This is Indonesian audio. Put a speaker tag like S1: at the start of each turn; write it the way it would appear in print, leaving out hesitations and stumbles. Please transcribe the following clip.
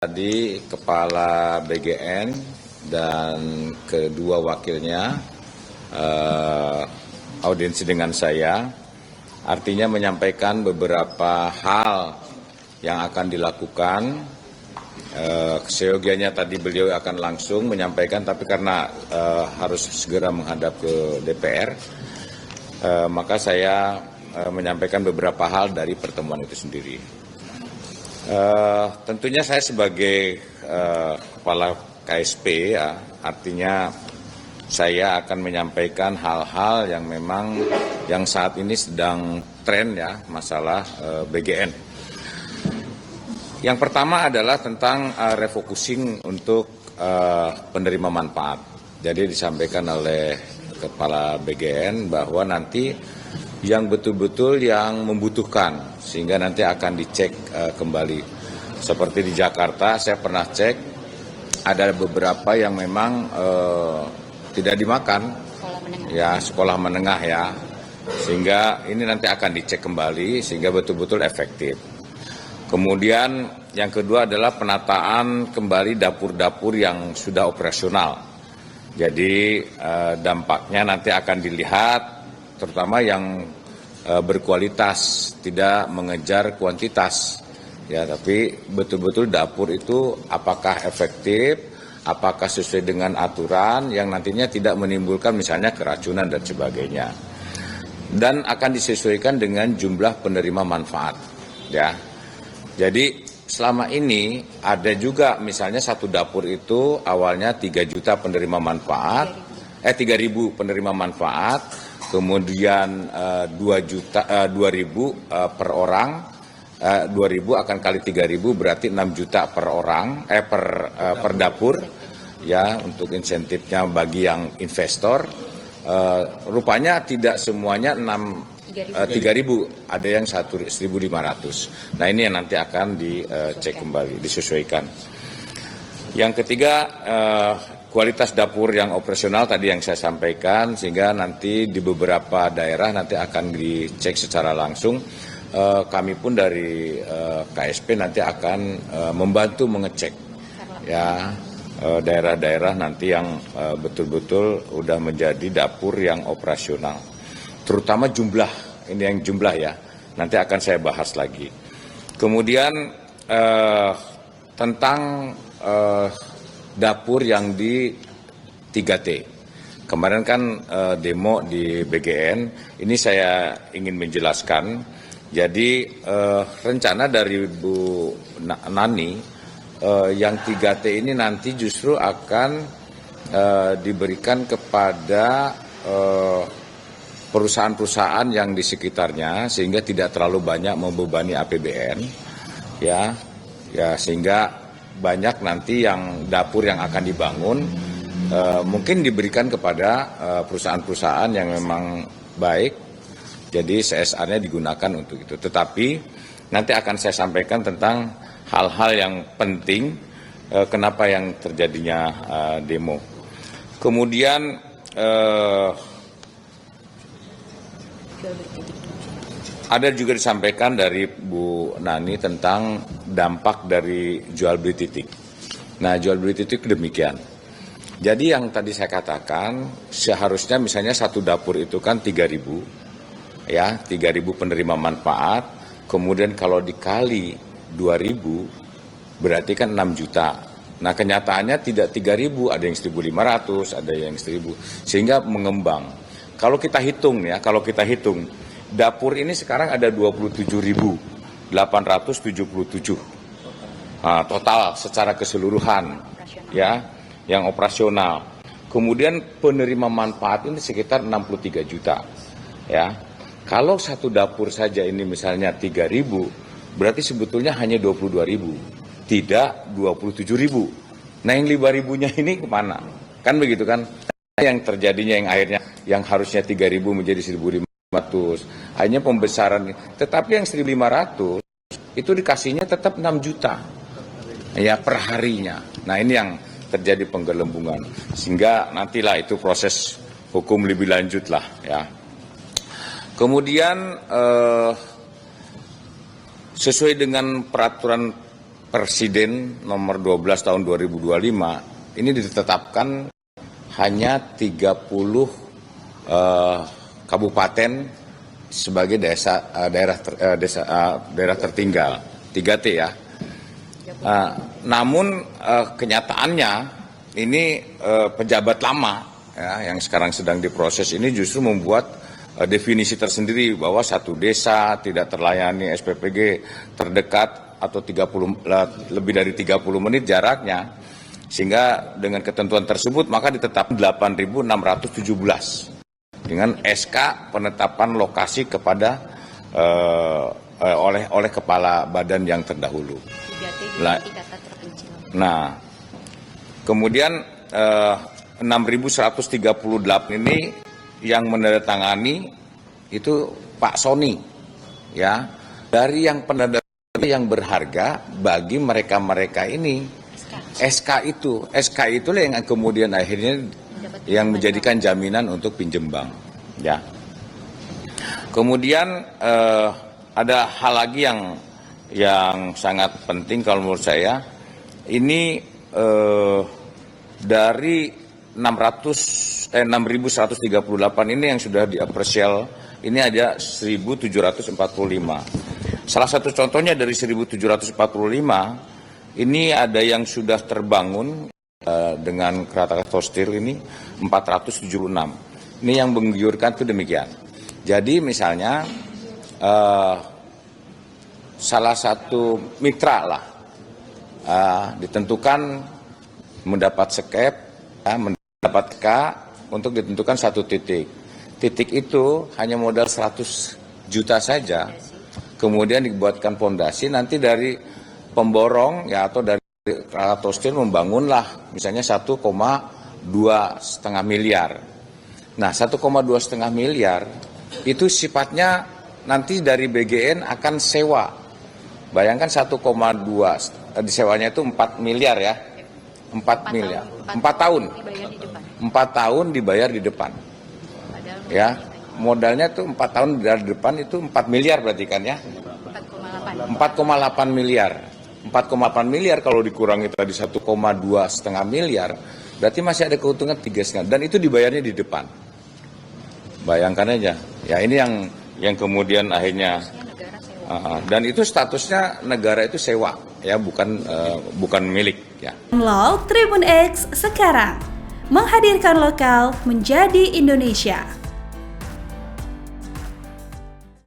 S1: Tadi Kepala BGN dan kedua wakilnya audiensi dengan saya, artinya menyampaikan beberapa hal yang akan dilakukan. Seyogianya tadi beliau akan langsung menyampaikan, tapi karena harus segera menghadap ke DPR, maka saya menyampaikan beberapa hal dari pertemuan itu sendiri. Tentunya saya sebagai kepala KSP ya, artinya saya akan menyampaikan hal-hal yang memang yang saat ini sedang tren ya, masalah BGN. Yang pertama adalah tentang refocusing untuk penerima manfaat. Jadi disampaikan oleh Kepala BGN bahwa nanti yang betul-betul yang membutuhkan, sehingga nanti akan dicek kembali. Seperti di Jakarta, saya pernah cek, ada beberapa yang memang tidak dimakan, sekolah menengah ya, sehingga ini nanti akan dicek kembali, sehingga betul-betul efektif. Kemudian yang kedua adalah penataan kembali dapur-dapur yang sudah operasional. Jadi dampaknya nanti akan dilihat, terutama yang berkualitas, tidak mengejar kuantitas, ya, tapi betul-betul dapur itu apakah efektif, apakah sesuai dengan aturan yang nantinya tidak menimbulkan misalnya keracunan dan sebagainya, dan akan disesuaikan dengan jumlah penerima manfaat, ya. Jadi selama ini ada juga misalnya satu dapur itu awalnya 3 juta penerima manfaat, 3.000 penerima manfaat. Kemudian 2.000 per orang, 2.000 akan kali 3.000 berarti 6 juta per orang, per dapur, ya, untuk insentifnya bagi yang investor. Rupanya tidak semuanya 3.000, ada yang 1.500. Nah, ini yang nanti akan dicek kembali, disesuaikan. Yang ketiga, kualitas dapur yang operasional tadi yang saya sampaikan, sehingga nanti di beberapa daerah nanti akan dicek secara langsung. Kami pun dari KSP nanti akan membantu mengecek ya daerah-daerah nanti yang betul-betul udah menjadi dapur yang operasional. Terutama jumlah, ini yang jumlah ya, nanti akan saya bahas lagi. Kemudian tentang dapur yang di 3T. Kemarin kan demo di BGN, ini saya ingin menjelaskan. Jadi rencana dari Bu Nani yang 3T ini nanti justru akan diberikan kepada perusahaan-perusahaan yang di sekitarnya, sehingga tidak terlalu banyak membebani APBN, ya sehingga banyak nanti yang dapur yang akan dibangun mungkin diberikan kepada perusahaan-perusahaan yang memang baik, jadi CSR-nya digunakan untuk itu. Tetapi nanti akan saya sampaikan tentang hal-hal yang penting kenapa yang terjadinya demo. Kemudian ada juga disampaikan dari Bu Nani tentang dampak dari jual beli titik. Nah, jual beli titik demikian. Jadi yang tadi saya katakan, seharusnya misalnya satu dapur itu kan 3.000, ya, 3.000 penerima manfaat. Kemudian kalau dikali 2.000, berarti kan 6 juta. Nah, kenyataannya tidak 3.000, ada yang 1.500, ada yang 1.000, sehingga mengembang. Kalau kita hitung ya, dapur ini sekarang ada 27.877 total secara keseluruhan, ya, yang operasional. Kemudian penerima manfaat ini sekitar 63 juta, ya. Kalau satu dapur saja ini misalnya 3.000, berarti sebetulnya hanya 22.000, tidak 27.000. Nah, yang 5.000-nya ini kemana? Kan begitu kan? Yang terjadinya yang akhirnya yang harusnya 3.000 menjadi 1.500, hanya pembesaran. Tetapi yang 1.500 itu dikasihnya tetap 6 juta ya per harinya. Nah, ini yang terjadi penggelembungan, sehingga nantilah itu proses hukum lebih lanjut lah ya. Kemudian sesuai dengan peraturan Presiden nomor 12 tahun 2025 ini ditetapkan hanya 30 kabupaten sebagai daerah tertinggal, 3T ya. Namun kenyataannya ini pejabat lama ya, yang sekarang sedang diproses ini justru membuat definisi tersendiri bahwa satu desa tidak terlayani SPPG terdekat atau lebih dari 30 menit jaraknya, sehingga dengan ketentuan tersebut maka ditetapkan 8.617 dengan SK penetapan lokasi kepada oleh kepala badan yang terdahulu. Nah, kemudian 6.138 ini yang menandatangani itu Pak Sony, ya, dari yang penandatangani yang berharga bagi mereka ini. SK itulah yang kemudian akhirnya yang menjadikan jaminan untuk pinjam bank, ya. Kemudian ada hal lagi yang sangat penting kalau menurut saya, ini dari 6.138 ini yang sudah diapresial, ini ada 1.745. Salah satu contohnya dari 1.745, ini ada yang sudah terbangun dengan Krakatau Steel ini 476. Ini yang menggiurkan itu demikian. Jadi misalnya salah satu mitra lah ditentukan mendapat skep, mendapat K untuk ditentukan satu titik. Titik itu hanya modal 100 juta saja. Kemudian dibuatkan fondasi, nanti dari pemborong ya atau dari Krakatau Steel membangunlah misalnya 1,2,5 miliar. Nah, 1,2,5 miliar itu sifatnya nanti dari BGN akan sewa. Bayangkan 1,2 disewanya itu 4 miliar ya. 4 miliar. 4 tahun. 4 tahun dibayar di depan. Ya. Modalnya tuh 4 tahun dari depan itu 4 miliar berarti kan ya? 4,8 miliar. 4,8 miliar kalau dikurangi tadi 1,2,5 miliar, berarti masih ada keuntungan 3,5, dan itu dibayarnya di depan. Bayangkan aja. Ya ini yang kemudian akhirnya dan itu statusnya negara itu sewa ya, bukan milik ya.
S2: Download Tribun X sekarang, menghadirkan lokal menjadi Indonesia.